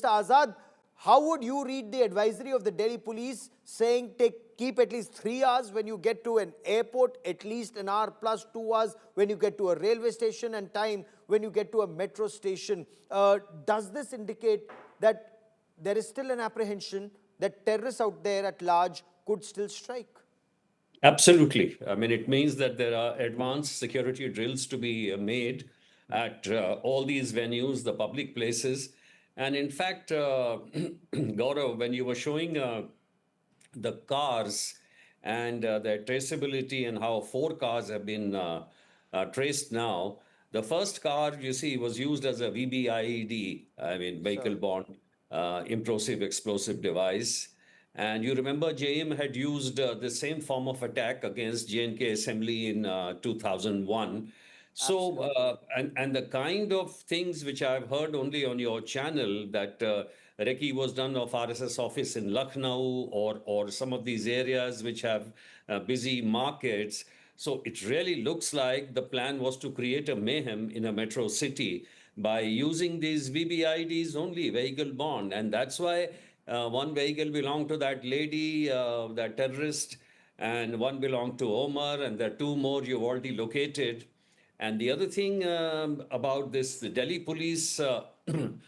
Mr. Azad, how would you read the advisory of the Delhi police saying keep at least 3 hours when you get to an airport, at least an hour plus 2 hours when you get to a railway station, and time when you get to a metro station? Does this indicate that there is still an apprehension that terrorists out there at large could still strike? Absolutely. I mean, it means that there are advanced security drills to be made at all these venues, the public places. And in fact, Gaurav, when you were showing the cars and their traceability and how 4 cars have been traced now, the first car, you see, was used as a VBIED, I mean, vehicle-borne implosive explosive device. And you remember JM had used the same form of attack against J&K Assembly in 2001. So, and the kind of things which I've heard only on your channel that recce was done of RSS office in Lucknow or some of these areas which have busy markets. So it really looks like the plan was to create a mayhem in a metro city by using these VBIDs only, vehicle-borne. And that's why one vehicle belonged to that lady, that terrorist, and one belonged to Omar, and there are 2 more you've already located. And the other thing about this, the Delhi police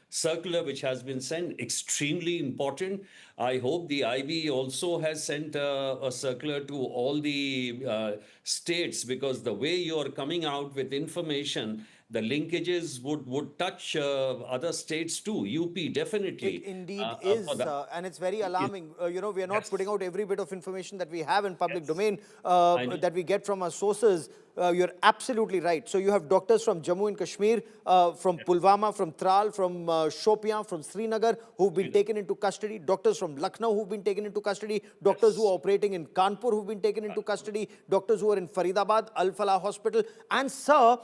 circular, which has been sent, extremely important. I hope the IB also has sent a circular to all the states, because the way you are coming out with information, the linkages would touch other states too. UP, definitely. It indeed is, and it's very alarming. We are not putting out every bit of information that we have in public domain that we get from our sources. You're absolutely right. So you have doctors from Jammu and Kashmir, from Pulwama, from Tral, from Shopian, from Srinagar, who've been taken into custody. Doctors from Lucknow who've been taken into custody. Doctors who are operating in Kanpur who've been taken into custody. Doctors who are in Faridabad, Al Falah Hospital. And sir,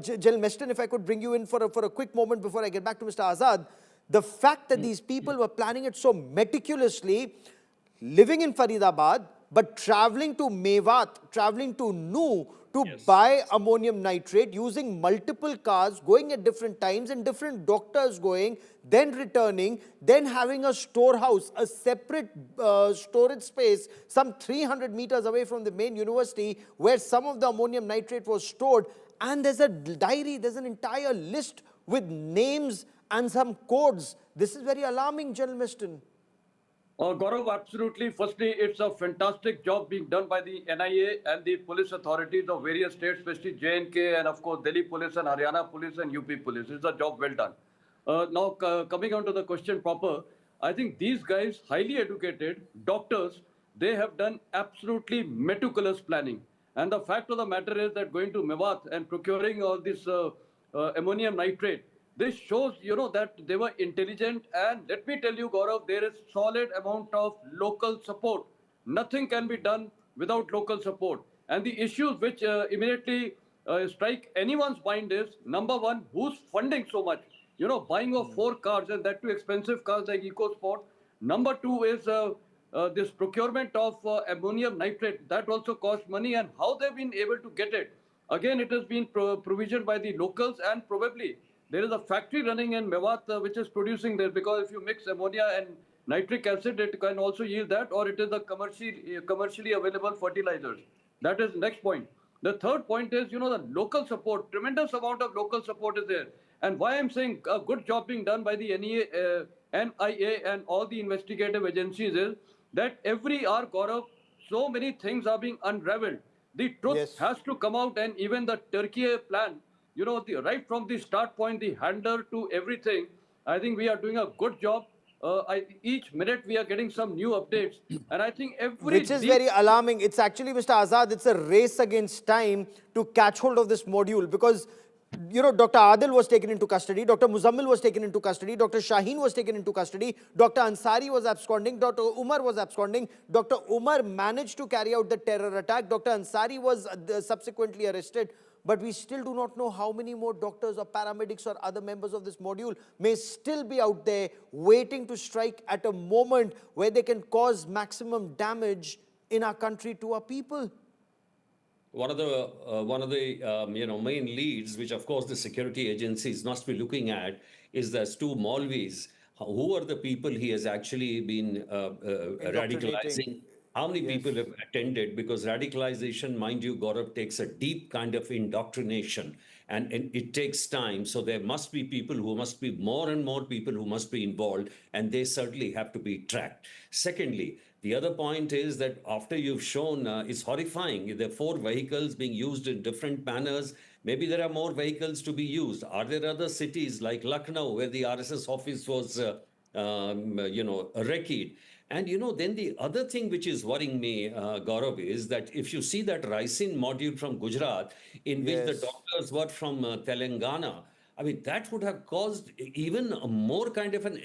General Meston, if I could bring you in for a quick moment before I get back to Mr. Azad. The fact that these people were planning it so meticulously, living in Faridabad, but traveling to Mewat, traveling to Nuh to buy ammonium nitrate, using multiple cars, going at different times, and different doctors going, then returning, then having a storehouse, a separate storage space, some 300 meters away from the main university, where some of the ammonium nitrate was stored. And there's a diary, there's an entire list with names and some codes. This is very alarming, General Meston. Gaurav, absolutely. Firstly, it's a fantastic job being done by the NIA and the police authorities of various states, especially J&K and of course Delhi police and Haryana police and UP police. It's a job well done. Now, coming on to the question proper, I think these guys, highly educated doctors, they have done absolutely meticulous planning. And the fact of the matter is that going to Mewat and procuring all this ammonium nitrate, this shows, that they were intelligent. And let me tell you, Gaurav, there is solid amount of local support. Nothing can be done without local support. And the issues which immediately strike anyone's mind is, number one, who's funding so much? Buying of 4 cars, and that too expensive cars like EcoSport. Number 2 is this procurement of ammonium nitrate. That also costs money, and how they've been able to get it. Again, it has been provisioned by the locals, and probably there is a factory running in Mewat which is producing this, because if you mix ammonia and nitric acid, it can also yield that, or it is a commercially available fertilizers. That is next point. The third point is, the local support, tremendous amount of local support is there. And why I'm saying a good job being done by the NIA and all the investigative agencies is that every hour, Gaurav, so many things are being unraveled. The truth has to come out, and even the Turkey plan, right from the start point, the handler to everything, I think we are doing a good job. Each minute we are getting some new updates. And I think which is very alarming. It's actually, Mr. Azad, it's a race against time to catch hold of this module, because Dr. Adil was taken into custody, Dr. Muzammil was taken into custody, Dr. Shaheen was taken into custody, Dr. Ansari was absconding, Dr. Umar was absconding, Dr. Umar managed to carry out the terror attack, Dr. Ansari was subsequently arrested. But we still do not know how many more doctors or paramedics or other members of this module may still be out there waiting to strike at a moment where they can cause maximum damage in our country to our people. One of the main leads, which of course the security agencies must be looking at, is there's 2 Maulvis who are the people he has actually been Indoctrinating. radicalizing? How many Yes. people have attended? Because radicalization, mind you, Gaurav, takes a deep kind of indoctrination and it takes time. So there must be people who must be more and more people who must be involved, and they certainly have to be tracked. Secondly, the other point is that after you've shown, it's horrifying. There are 4 vehicles being used in different manners. Maybe there are more vehicles to be used. Are there other cities like Lucknow where the RSS office was, recce? And then the other thing which is worrying me, Gaurav, is that if you see that Raisin module from Gujarat, in which the Yes. doctors were from Telangana, I mean, that would have caused even a more kind of an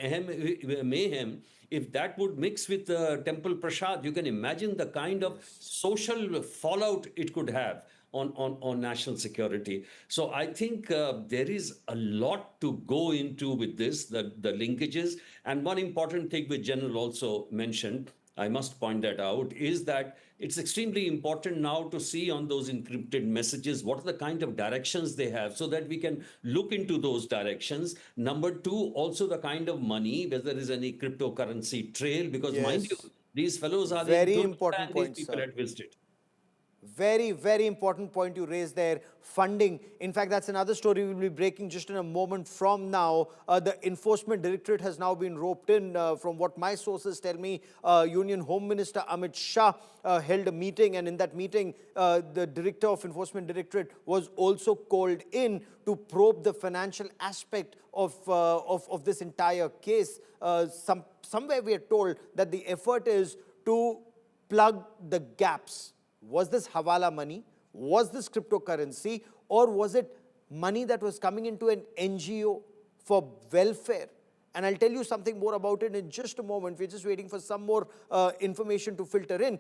mayhem if that would mix with Temple Prasad. You can imagine the kind of social fallout it could have on national security. So I think there is a lot to go into with this, the linkages. And one important thing which General also mentioned, I must point that out, is that it's extremely important now to see on those encrypted messages what are the kind of directions they have so that we can look into those directions. Number two, also the kind of money, whether there is any cryptocurrency trail, because mind you, Yes. these fellows are in Very Turkey important and these point, people sir. had visited. Very, very important point you raised there. Funding. In fact, that's another story we'll be breaking just in a moment from now. The Enforcement Directorate has now been roped in. From what my sources tell me, Union Home Minister Amit Shah held a meeting, and in that meeting, the Director of Enforcement Directorate was also called in to probe the financial aspect of this entire case. Somewhere we are told that the effort is to plug the gaps. Was this hawala money? Was this cryptocurrency? Or was it money that was coming into an NGO for welfare? And I'll tell you something more about it in just a moment. We're just waiting for some more information to filter in.